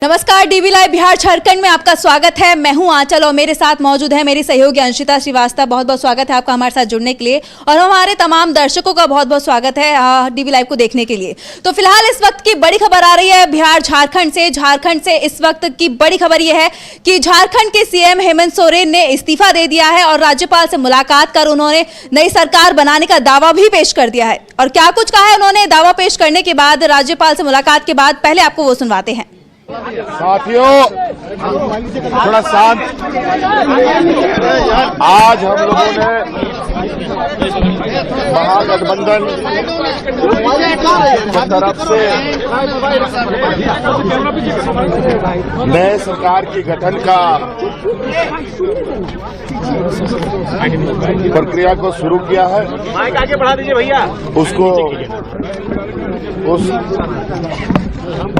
नमस्कार, DV live Bihar Jharkhand में आपका स्वागत है। मैं हूं आंचल और मेरे साथ मौजूद है मेरी सहयोगी अंशिता श्रीवास्तव। बहुत बहुत स्वागत है आपका हमारे साथ जुड़ने के लिए और हमारे तमाम दर्शकों का बहुत बहुत स्वागत है डीवी लाइव को देखने के लिए। तो फिलहाल इस वक्त की बड़ी खबर आ रही है बिहार झारखंड से। झारखंड से इस वक्त की बड़ी खबर यह है कि झारखंड के सीएम हेमंत सोरेन ने इस्तीफा दे दिया है और राज्यपाल से मुलाकात कर उन्होंने नई सरकार बनाने का दावा भी पेश कर दिया है। और क्या कुछ कहा है उन्होंने दावा पेश करने के बाद, राज्यपाल से मुलाकात के बाद, पहले आपको वो सुनवाते हैं। साथियों, थोड़ा शांत। आज हम लोगों ने महागठबंधन की तरफ से नए सरकार की गठन का प्रक्रिया को शुरू किया है। माइक आगे बढ़ा दीजिए भैया। उसको उस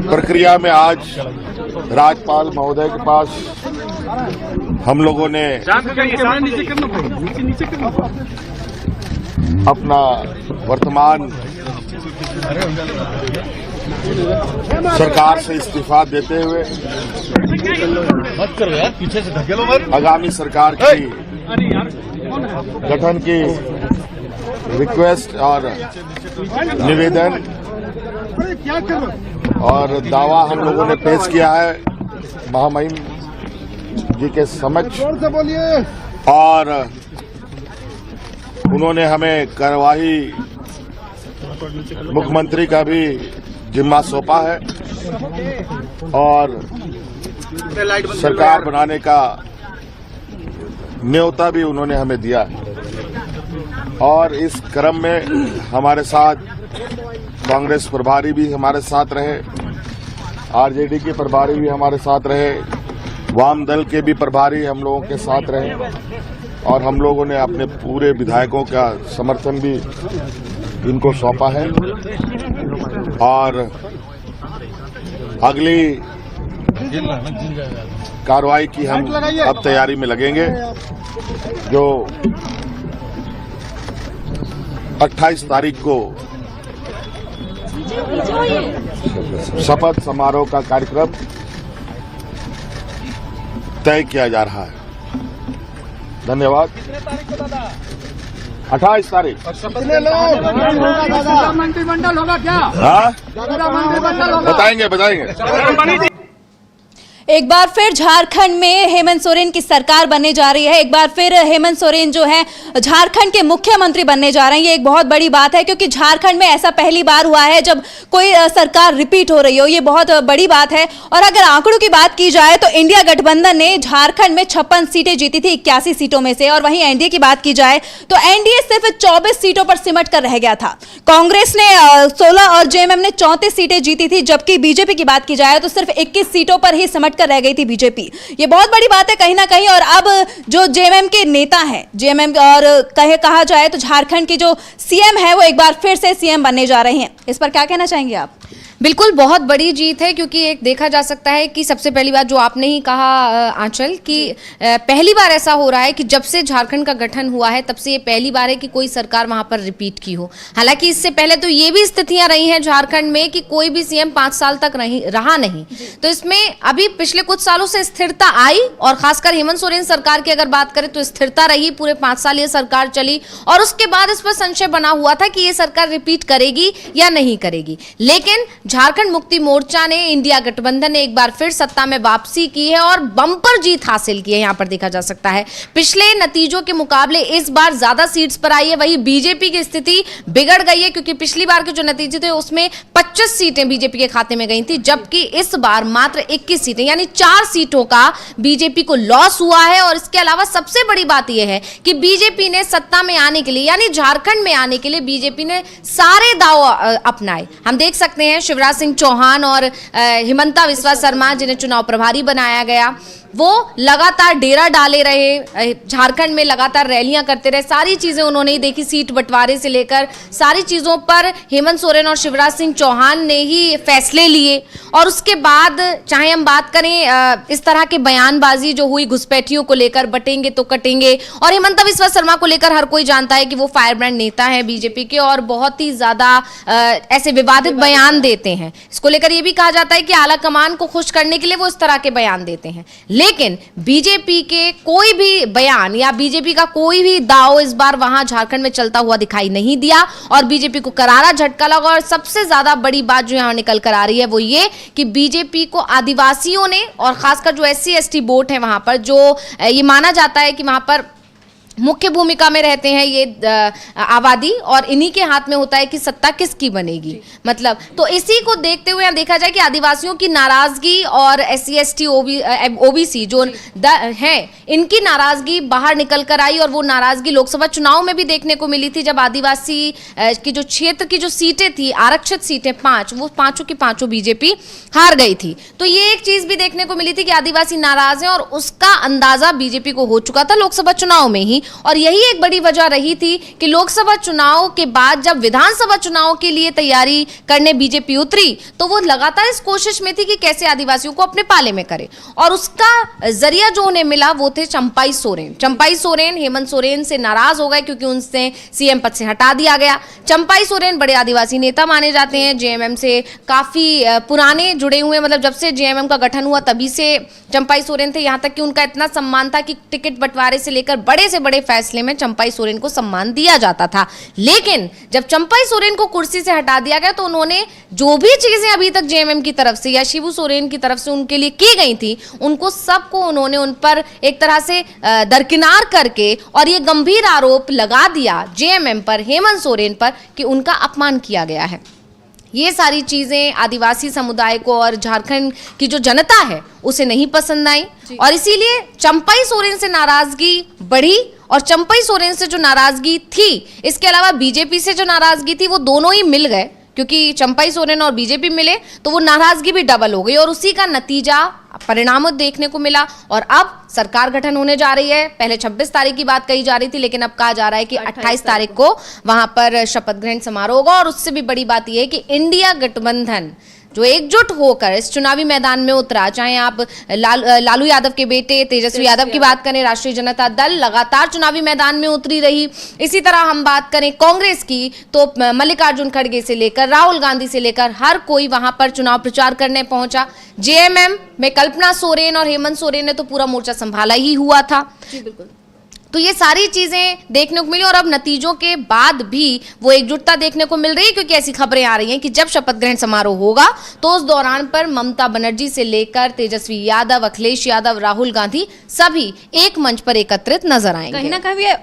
प्रक्रिया में आज राज्यपाल महोदय के पास हम लोगों ने अपना वर्तमान सरकार से इस्तीफा देते हुए आगामी सरकार की गठन की रिक्वेस्ट और निवेदन और दावा हम लोगों ने पेश किया है महामहिम जी के समक्ष। और उन्होंने हमें कार्यवाही मुख्यमंत्री का भी जिम्मा सौंपा है और सरकार बनाने का न्योता भी उन्होंने हमें दिया है। और इस क्रम में हमारे साथ कांग्रेस प्रभारी भी हमारे साथ रहे, आरजेडी के प्रभारी भी हमारे साथ रहे, वाम दल के भी प्रभारी हम लोगों के साथ रहे और हम लोगों ने अपने पूरे विधायकों का समर्थन भी इनको सौंपा है। और अगली कार्रवाई की हम अब तैयारी में लगेंगे, जो 28 तारीख को शपथ समारोह का कार्यक्रम तय किया जा रहा है। धन्यवाद। 28 तारीख मंत्रिमंडल होगा क्या? हाँ, बताएंगे। एक बार फिर झारखंड में हेमंत सोरेन की सरकार बनने जा रही है। एक बार फिर हेमंत सोरेन जो है झारखंड के मुख्यमंत्री बनने जा रहे हैं। ये एक बहुत बड़ी बात है क्योंकि झारखंड में ऐसा पहली बार हुआ है जब कोई सरकार रिपीट हो रही हो। ये बहुत बड़ी बात है। और अगर आंकड़ों की बात की जाए तो इंडिया गठबंधन ने झारखंड में 56 सीटें जीती थी 81 सीटों में से। और वहीं एनडीए की बात की जाए तो एनडीए सिर्फ 24 सीटों पर सिमट कर रह गया था। कांग्रेस ने 16 और जेएमएम ने 34 सीटें जीती थी, जबकि बीजेपी की बात की जाए तो सिर्फ 21 सीटों पर ही सिमट कर रह गई थी बीजेपी। ये बहुत बड़ी बात है कहीं ना कहीं। और अब जो जेएमएम के नेता हैं, जेएमएम और कहा जाए तो झारखंड के जो सीएम है वो एक बार फिर से सीएम बनने जा रहे हैं। इस पर क्या कहना चाहेंगे आप? बिल्कुल बहुत बड़ी जीत है क्योंकि एक देखा जा सकता है कि सबसे पहली बात जो आपने ही कहा आंचल कि पहली बार ऐसा हो रहा है कि जब से झारखंड का गठन हुआ है तब से ये पहली बार है कि कोई सरकार वहां पर रिपीट की हो। हालांकि इससे पहले तो ये भी स्थितियां रही हैं झारखंड में कि कोई भी सीएम 5 साल तक रहा नहीं। तो इसमें अभी पिछले कुछ सालों से स्थिरता आई और खासकर हेमंत सोरेन सरकार की अगर बात करें तो स्थिरता रही। पूरे 5 साल ये सरकार चली और उसके बाद इस पर संशय बना हुआ था कि ये सरकार रिपीट करेगी या नहीं करेगी। लेकिन झारखंड मुक्ति मोर्चा ने, इंडिया गठबंधन ने एक बार फिर सत्ता में वापसी की है और बम्पर जीत हासिल की है। यहां पर देखा जा सकता है पिछले नतीजों के मुकाबले इस बार ज्यादा सीट्स पर आई है। वही बीजेपी की स्थिति बिगड़ गई है क्योंकि पिछली बार के जो नतीजे थे उसमें 25 सीटें बीजेपी के खाते में गई थी, जबकि इस बार मात्र 21 सीटें यानी 4 सीटों का बीजेपी को लॉस हुआ है। और इसके अलावा सबसे बड़ी बात यह है कि बीजेपी ने सत्ता में आने के लिए यानी झारखंड में आने के लिए बीजेपी ने सारे दाव अपनाए। हम देख सकते हैं शिवराज सिंह चौहान और हिमंता बिस्वा शर्मा जिन्हें चुनाव प्रभारी बनाया गया, वो लगातार डेरा डाले रहे, झारखंड में लगातार रैलियां करते रहे, सारी चीजें उन्होंने ही देखी, सीट बंटवारे से लेकर सारी चीजों पर हेमंत सोरेन और शिवराज सिंह चौहान ने ही फैसले लिए। और उसके बाद चाहे हम बात करें इस तरह के बयानबाजी जो हुई घुसपैठियों को लेकर, बटेंगे तो कटेंगे, और हेमंत बिस्वा शर्मा को लेकर हर कोई जानता है कि वो फायरब्रांड नेता है बीजेपी के और बहुत ही ज्यादा ऐसे विवादित बयान देते हैं। इसको लेकर ये भी कहा जाता है कि आला कमान को खुश करने के लिए वो इस तरह के बयान देते हैं। लेकिन बीजेपी के कोई भी बयान या बीजेपी का कोई भी दाव इस बार वहां झारखंड में चलता हुआ दिखाई नहीं दिया और बीजेपी को करारा झटका लगा। और सबसे ज्यादा बड़ी बात जो यहां निकल कर आ रही है वो ये कि बीजेपी को आदिवासियों ने, और खासकर जो SC ST वोट है वहां पर, जो ये माना जाता है कि वहां पर मुख्य भूमिका में रहते हैं ये आबादी, और इन्हीं के हाथ में होता है कि सत्ता किसकी बनेगी। मतलब तो इसी को देखते हुए देखा जाए कि आदिवासियों की नाराजगी और SC ST OBC जो हैं, इनकी नाराजगी बाहर निकल कर आई। और वो नाराजगी लोकसभा चुनाव में भी देखने को मिली थी, जब आदिवासी की जो क्षेत्र की जो सीटें थी, आरक्षित सीटें 5, वो पांचों की पांचों बीजेपी हार गई थी। तो ये एक चीज भी देखने को मिली थी कि आदिवासी नाराज हैं, और उसका अंदाजा बीजेपी को हो चुका था लोकसभा चुनाव में ही। और यही एक बड़ी वजह रही थी कि लोकसभा चुनाव के बाद जब विधानसभा चुनाव के लिए तैयारी करने बीजेपी उतरी, तो वो लगातार इस कोशिश में थी कि कैसे आदिवासियों को अपने पाले में करे। और उसका जरिया जो उन्हें मिला वो थे चंपाई सोरेन। चंपाई सोरेन हेमंत सोरेन से नाराज हो गए क्योंकि उनसे CM पद से हटा दिया गया। चंपाई सोरेन बड़े आदिवासी नेता माने जाते हैं, JMM से काफी पुराने जुड़े हुए, मतलब जब से JMM का गठन हुआ तभी से चंपाई सोरेन थे। यहां तक कि उनका इतना सम्मान था कि टिकट बंटवारे से लेकर बड़े से बड़े फैसले में चंपाई सोरेन को सम्मान दिया जाता था। लेकिन जब चंपाई सोरेन को कुर्सी से हटा दिया गया तो उन्होंने जो भी चीजें अभी तक JMM की तरफ से या शिबू सोरेन की तरफ से उनके लिए की गई थी, उनको सबको उन्होंने उन पर एक तरह से दरकिनार करके और ये गंभीर आरोप लगा दिया JMM पर, हेमंत सोरेन पर, कि उनका अपमान किया गया है। ये सारी चीजें आदिवासी समुदाय को और झारखंड की जो जनता है उसे नहीं पसंद आई, और इसीलिए चंपाई सोरेन से नाराजगी बढ़ी। और चंपाई सोरेन से जो नाराजगी थी, इसके अलावा बीजेपी से जो नाराजगी थी, वो दोनों ही मिल गए, क्योंकि चंपाई सोरेन और बीजेपी मिले तो वो नाराजगी भी डबल हो गई, और उसी का नतीजा परिणाम देखने को मिला। और अब सरकार गठन होने जा रही है। पहले 26 तारीख की बात कही जा रही थी, लेकिन अब कहा जा रहा है कि 28 तारीख को वहां पर शपथ ग्रहण समारोह होगा। और उससे भी बड़ी बात यह है कि इंडिया गठबंधन जो एकजुट होकर इस चुनावी मैदान में उतरा, चाहे आप लालू यादव के बेटे तेजस्वी यादव की बात करें, राष्ट्रीय जनता दल लगातार चुनावी मैदान में उतरी रही। इसी तरह हम बात करें कांग्रेस की, तो मल्लिकार्जुन खड़गे से लेकर राहुल गांधी से लेकर हर कोई वहां पर चुनाव प्रचार करने पहुंचा। JMM में कल्पना सोरेन और हेमंत सोरेन ने तो पूरा मोर्चा संभाला ही हुआ था। जी बिल्कुल। तो ये सारी चीजें देखने को मिली, और अब नतीजों के बाद भी वो एकजुटता देखने को मिल रही है, क्योंकि ऐसी खबरें आ रही हैं कि जब शपथ ग्रहण समारोह होगा तो उस दौरान पर ममता बनर्जी से लेकर तेजस्वी यादव, अखिलेश यादव, राहुल गांधी सभी एक मंच पर एकत्रित नजर आएंगे।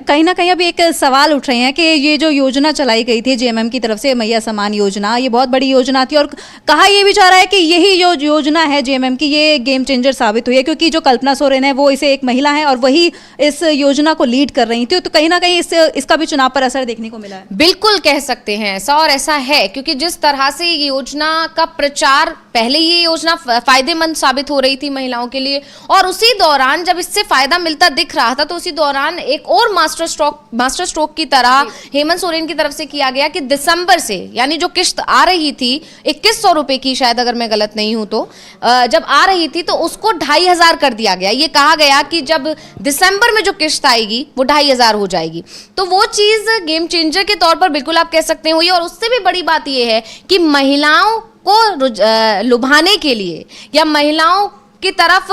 कहीं ना कहीं अभी एक सवाल उठ रहे हैं कि ये जो योजना चलाई गई थी JMM की तरफ से, मैया सम्मान योजना, ये बहुत बड़ी योजना थी, और कहा यह भी जा रहा है कि यही जो योजना है JMM की, ये गेम चेंजर साबित हुई है, क्योंकि जो कल्पना सोरेन है वो इसे एक महिला है और वही इस योजना को लीड कर रही थी। तो कहीं ना कहीं इसका भी चुनाव पर असर देखने को मिला है। बिल्कुल कह सकते हैं ऐसा, और ऐसा है, क्योंकि जिस तरह से ये योजना का प्रचार, पहले ये योजना फायदेमंद साबित हो रही थी महिलाओं के लिए, और उसी दौरान जब इससे फायदा मिलता दिख रहा था तो उसी दौरान एक और मास्टर स्ट्रोक की तरह हेमंत सोरेन की तरफ से किया गया कि दिसंबर से, यानी जो किश्त आ रही थी 2100 रुपए की, शायद अगर मैं गलत नहीं हूं तो, जब आ रही थी तो उसको 2500 कर दिया गया। ये कहा गया कि जब दिसंबर में जो किश्त आएगी वो 2500 हो जाएगी। तो वो चीज गेम चेंजर के तौर पर बिल्कुल आप कह सकते हैं हुई। और उससे भी बड़ी बात यह है कि महिलाओं को लुभाने के लिए या महिलाओं की तरफ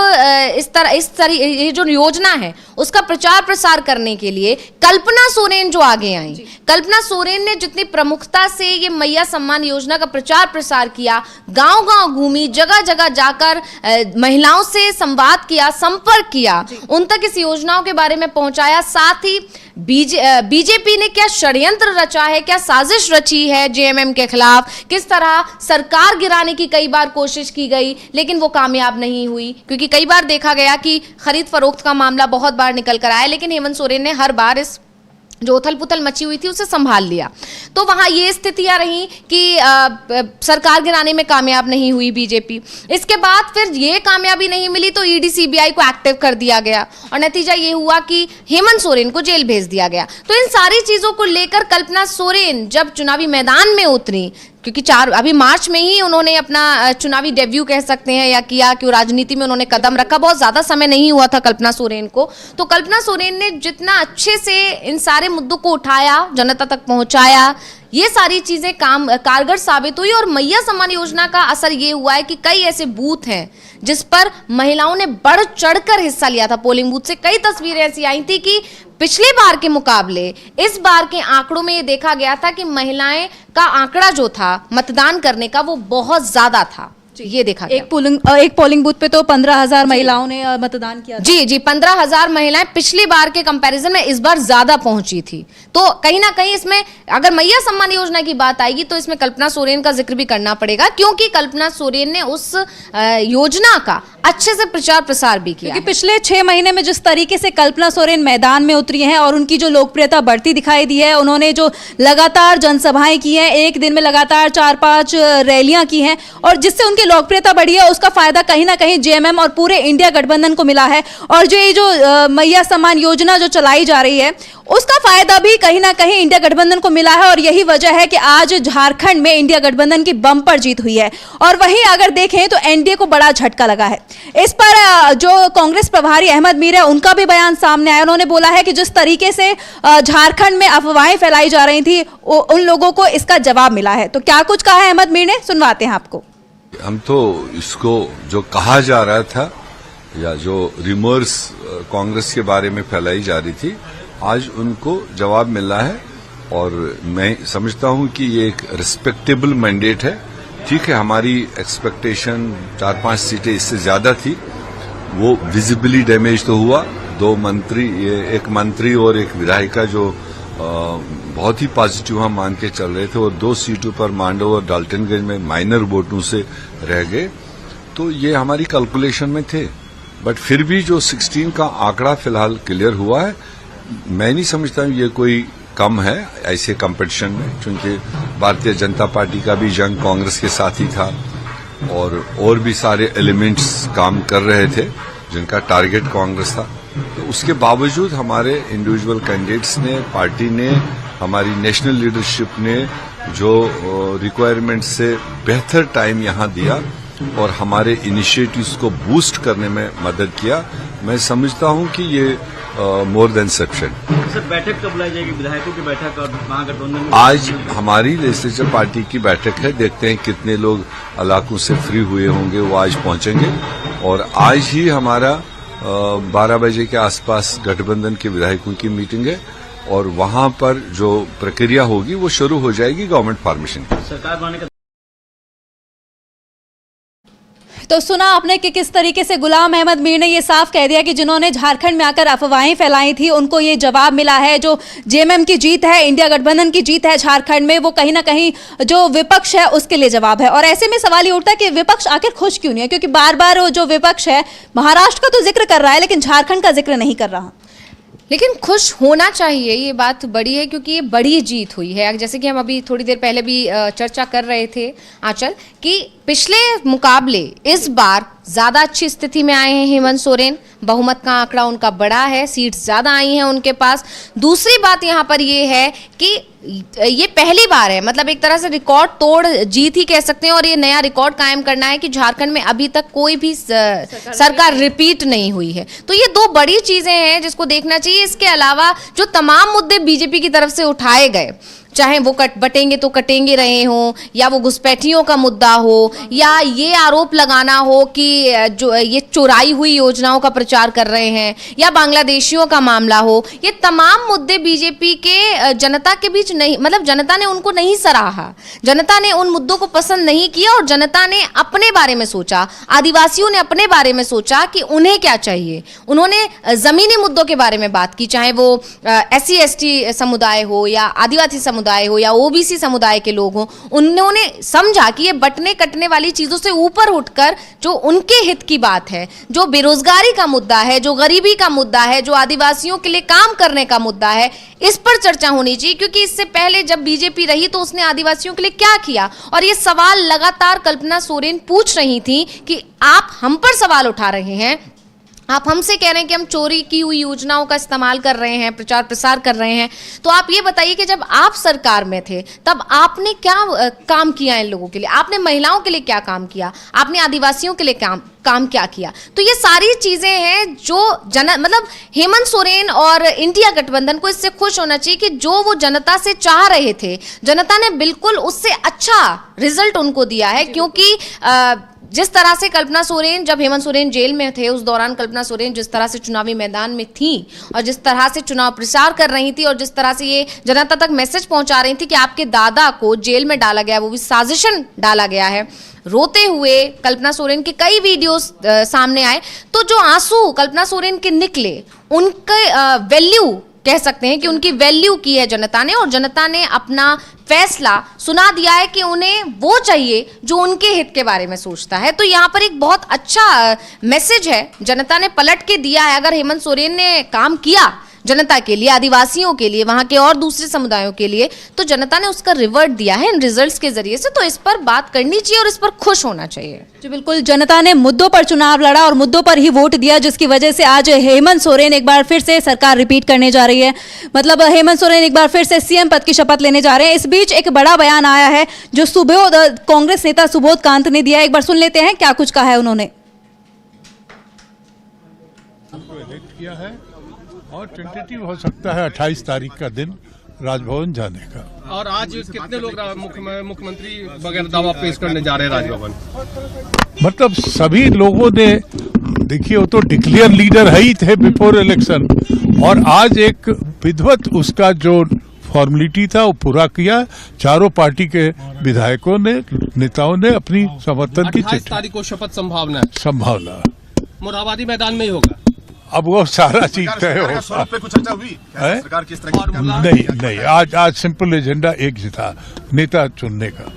ये जो योजना है उसका प्रचार प्रसार करने के लिए कल्पना सोरेन जो आगे आई, कल्पना सोरेन ने जितनी प्रमुखता से ये मैया सम्मान योजना का प्रचार प्रसार किया, गांव-गांव घूमी, जगह जगह जाकर महिलाओं से संवाद किया, संपर्क किया, उन तक इस योजनाओं के बारे में पहुंचाया। साथ ही बीजेपी ने क्या षड्यंत्र रचा है, क्या साजिश रची है JMM के खिलाफ, किस तरह सरकार गिराने की कई बार कोशिश की गई, लेकिन वो कामयाब नहीं हुई, क्योंकि कई बार देखा गया कि खरीद फरोख्त का मामला बहुत बार निकल कर आया, लेकिन हेमंत सोरेन ने हर बार इस जो उथल पुथल मची हुई थी उसे संभाल लिया। तो वहां ये स्थितियां रही कि सरकार गिराने में कामयाब नहीं हुई बीजेपी। इसके बाद फिर ये कामयाबी नहीं मिली तो ईडी सीबीआई को एक्टिव कर दिया गया और नतीजा ये हुआ कि हेमंत सोरेन को जेल भेज दिया गया। तो इन सारी चीजों को लेकर कल्पना सोरेन जब चुनावी मैदान में उतरी, क्योंकि अभी मार्च में ही उन्होंने अपना चुनावी डेब्यू कह सकते हैं या किया कि राजनीति में उन्होंने कदम रखा, बहुत ज्यादा समय नहीं हुआ था कल्पना सोरेन को। तो कल्पना सोरेन ने जितना अच्छे से इन सारे मुद्दों को उठाया, जनता तक पहुंचाया, ये सारी चीजें कारगर साबित हुई। और मैया सम्मान योजना का असर ये हुआ है कि कई ऐसे बूथ हैं जिस पर महिलाओं ने बढ़ चढ़कर हिस्सा लिया था। पोलिंग बूथ से कई तस्वीरें ऐसी आई थी कि पिछले बार के मुकाबले इस बार के आंकड़ों में ये देखा गया था कि महिलाएं का आंकड़ा जो था मतदान करने का वो बहुत ज्यादा था। ये देखा गया। एक पोलिंग बूथ पे तो 15,000 महिलाओं ने मतदान किया था। जी 15,000 महिलाएं पिछली बार के कंपैरिजन में इस बार ज्यादा पहुंची थी। तो कहीं ना कहीं इसमें अगर मैया सम्मान योजना की बात आएगी तो इसमें कल्पना सोरेन का जिक्र भी करना पड़ेगा, क्योंकि कल्पना सोरेन ने उस योजना का अच्छे से प्रचार प्रसार भी किया। क्योंकि पिछले 6 महीने में जिस तरीके से कल्पना सोरेन मैदान में उतरी हैं और उनकी जो लोकप्रियता बढ़ती दिखाई दी है, उन्होंने जो लगातार जनसभाएं की हैं, एक दिन में लगातार 4-5 रैलियां की हैं और जिससे उनकी लोकप्रियता बढ़ी है, उसका फायदा कहीं ना कहीं जेएमएम और पूरे इंडिया गठबंधन को मिला है। और जो ये जो मैया सम्मान योजना जो चलाई जा रही है उसका फायदा भी कहीं ना कहीं इंडिया गठबंधन को मिला है और यही वजह है कि आज झारखंड में इंडिया गठबंधन की बम्पर जीत हुई है। और वहीं अगर देखें तो एनडीए को बड़ा झटका लगा है। इस पर जो कांग्रेस प्रभारी अहमद मीर है उनका भी बयान सामने आया। उन्होंने बोला है कि जिस तरीके से झारखंड में अफवाहें फैलाई जा रही थी उन लोगों को इसका जवाब मिला है। तो क्या कुछ कहा है अहमद मीर ने, सुनवाते हैं आपको। हम तो इसको जो कहा जा रहा था या जो रिमर्स कांग्रेस के बारे में फैलाई जा रही थी, आज उनको जवाब मिला है और मैं समझता हूं कि ये एक रिस्पेक्टेबल मैंडेट है। ठीक है, हमारी एक्सपेक्टेशन 4-5 सीटें इससे ज्यादा थी, वो विजिबली डैमेज तो हुआ। 2 मंत्री, एक मंत्री और एक विधायिका जो बहुत ही पॉजिटिव हम मान के चल रहे थे और 2 सीटों पर मांडव और डाल्टनगंज में माइनर वोटों से रह गए, तो ये हमारी कैलकुलेशन में थे। बट फिर भी जो 16 का आंकड़ा फिलहाल क्लियर हुआ है, मैं नहीं समझता हूं ये कोई कम है ऐसे कंपटीशन में, क्योंकि भारतीय जनता पार्टी का भी जंग कांग्रेस के साथ ही था और भी सारे एलिमेंट्स काम कर रहे थे जिनका टारगेट कांग्रेस था। तो उसके बावजूद हमारे इंडिविजुअल कैंडिडेट्स ने, पार्टी ने, हमारी नेशनल लीडरशिप ने जो रिक्वायरमेंट से बेहतर टाइम यहां दिया और हमारे इनिशिएटिव्स को बूस्ट करने में मदद किया। मैं समझता हूं कि ये मोर देन सफिशिएंट। सर, बैठक कब बुलाई जाएगी? विधायकों की बैठक और महागठबंधन में? आज हमारी लेजिस्लेचर पार्टी की बैठक है, देखते हैं कितने लोग इलाकों से फ्री हुए होंगे, वो आज पहुंचेंगे और आज ही हमारा 12 बजे के आसपास गठबंधन के विधायकों की मीटिंग है और वहां पर जो प्रक्रिया होगी वो शुरू हो जाएगी गवर्नमेंट फॉर्मेशन की। सरकार बनाने का तो सुना आपने कि किस तरीके से गुलाम अहमद मीर ने ये साफ कह दिया कि जिन्होंने झारखंड में आकर अफवाहें फैलाई थी उनको ये जवाब मिला है। जो जेएमएम की जीत है, इंडिया गठबंधन की जीत है झारखंड में, वो कहीं ना कहीं जो विपक्ष है उसके लिए जवाब है। और ऐसे में सवाल ये उठता है कि विपक्ष आखिर खुश क्यों नहीं है, क्योंकि बार बार जो विपक्ष है महाराष्ट्र का तो जिक्र कर रहा है लेकिन झारखंड का जिक्र नहीं कर रहा। लेकिन खुश होना चाहिए, ये बात बड़ी है क्योंकि ये बड़ी जीत हुई है। जैसे कि हम अभी थोड़ी देर पहले भी चर्चा कर रहे थे आंचल कि पिछले मुकाबले इस बार ज्यादा अच्छी स्थिति में आए हैं हेमंत सोरेन, बहुमत का आंकड़ा उनका बड़ा है, सीट्स ज्यादा आई हैं उनके पास। दूसरी बात यहाँ पर ये है कि ये पहली बार है, मतलब एक तरह से रिकॉर्ड तोड़ जीत ही कह सकते हैं और ये नया रिकॉर्ड कायम करना है कि झारखंड में अभी तक कोई भी सरकार रिपीट नहीं हुई है। तो ये 2 बड़ी चीजें हैं जिसको देखना चाहिए। इसके अलावा जो तमाम मुद्दे बीजेपी की तरफ से उठाए गए, चाहे वो बटेंगे तो कटेंगे रहे हों, या वो घुसपैठियों का मुद्दा हो, या ये आरोप लगाना हो कि जो ये चुराई हुई योजनाओं का प्रचार कर रहे हैं, या बांग्लादेशियों का मामला हो, ये तमाम मुद्दे बीजेपी के जनता के बीच नहीं, मतलब जनता ने उनको नहीं सराहा, जनता ने उन मुद्दों को पसंद नहीं किया और जनता ने अपने बारे में सोचा, आदिवासियों ने अपने बारे में सोचा कि उन्हें क्या चाहिए। उन्होंने जमीनी मुद्दों के बारे में बात की, चाहे वो SC ST समुदाय हो या आदिवासी समुदाय समुदाय हो या ओबीसी समुदाय के लोग हों, उन्होंने समझा कि ये बटने कटने वाली चीजों से ऊपर उठकर जो उनके हित की बात है, जो बेरोजगारी का मुद्दा है, जो गरीबी का मुद्दा है, जो आदिवासियों के लिए काम करने का मुद्दा है, इस पर चर्चा होनी चाहिए। क्योंकि इससे पहले जब बीजेपी रही तो उसने आदिवासियों के लिए क्या किया, और ये सवाल लगातार कल्पना सोरेन पूछ रही थी कि आप हम पर सवाल उठा रहे हैं, आप हमसे कह रहे हैं कि हम चोरी की हुई योजनाओं का इस्तेमाल कर रहे हैं, प्रचार प्रसार कर रहे हैं, तो आप ये बताइए कि जब आप सरकार में थे तब आपने क्या काम किया इन लोगों के लिए, आपने महिलाओं के लिए क्या काम किया, आपने आदिवासियों के लिए काम क्या किया। तो ये सारी चीजें हैं जो मतलब हेमंत सोरेन और इंडिया गठबंधन को इससे खुश होना चाहिए कि जो वो जनता से चाह रहे थे, जनता ने बिल्कुल उससे अच्छा रिजल्ट उनको दिया है। क्योंकि जिस तरह से कल्पना सोरेन, जब हेमंत सोरेन जेल में थे उस दौरान कल्पना सोरेन जिस तरह से चुनावी मैदान में थी और जिस तरह से चुनाव प्रचार कर रही थी और जिस तरह से ये जनता तक मैसेज पहुंचा रही थी कि आपके दादा को जेल में डाला गया, वो भी साजिशन डाला गया है, रोते हुए कल्पना सोरेन के कई वीडियोस सामने आए, तो जो आंसू कल्पना सोरेन के निकले, उनके वैल्यू कह सकते हैं कि उनकी वैल्यू की है जनता ने, और जनता ने अपना फैसला सुना दिया है कि उन्हें वो चाहिए जो उनके हित के बारे में सोचता है। तो यहाँ पर एक बहुत अच्छा मैसेज है जनता ने पलट के दिया है। अगर हेमंत सोरेन ने काम किया जनता के लिए, आदिवासियों के लिए, वहां के और दूसरे समुदायों के लिए, तो जनता ने उसका रिवर्ट दिया है इन रिजल्ट्स के जरिए से। तो इस पर बात करनी चाहिए और इस पर खुश होना चाहिए। जी बिल्कुल, जनता ने मुद्दों पर चुनाव लड़ा और मुद्दों पर ही वोट दिया, जिसकी वजह से आज हेमंत सोरेन एक बार फिर से सरकार रिपीट करने जा रही है। मतलब हेमंत सोरेन एक बार फिर से सीएम पद की शपथ लेने जा रहे हैं। इस बीच एक बड़ा बयान आया है जो कांग्रेस नेता सुबोध कांत ने दिया। एक बार सुन लेते हैं क्या कुछ कहा है उन्होंने। किया है और टेंटेटिव हो सकता है 28 तारीख का दिन राजभवन जाने का। और आज कितने लोग मुख्यमंत्री वगैरह दावा पेश करने जा रहे हैं राजभवन? मतलब सभी लोगों ने, देखिए वो तो डिक्लेयर लीडर है ही थे बिफोर इलेक्शन, और आज एक विधिवत उसका जो फॉर्मेलिटी था वो पूरा किया। चारों पार्टी के विधायकों ने, नेताओं ने अपनी समर्थन की 28 तारीख को शपथ संभावना मोरहाबादी मैदान में ही होगा। अब वो सारा चीज तय होगा। कुछ चर्चा हुई सरकार किस तरह नहीं, आज सिंपल एजेंडा एक ही था, नेता चुनने का।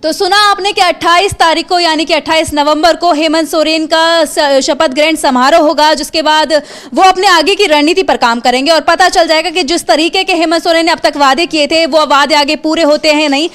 तो सुना आपने कि 28 तारीख को यानी कि 28 नवंबर को हेमंत सोरेन का शपथ ग्रहण समारोह होगा, जिसके बाद वो अपने आगे की रणनीति पर काम करेंगे और पता चल जाएगा कि जिस तरीके के हेमंत सोरेन ने अब तक वादे किए थे वो वादे आगे पूरे होते हैं नहीं।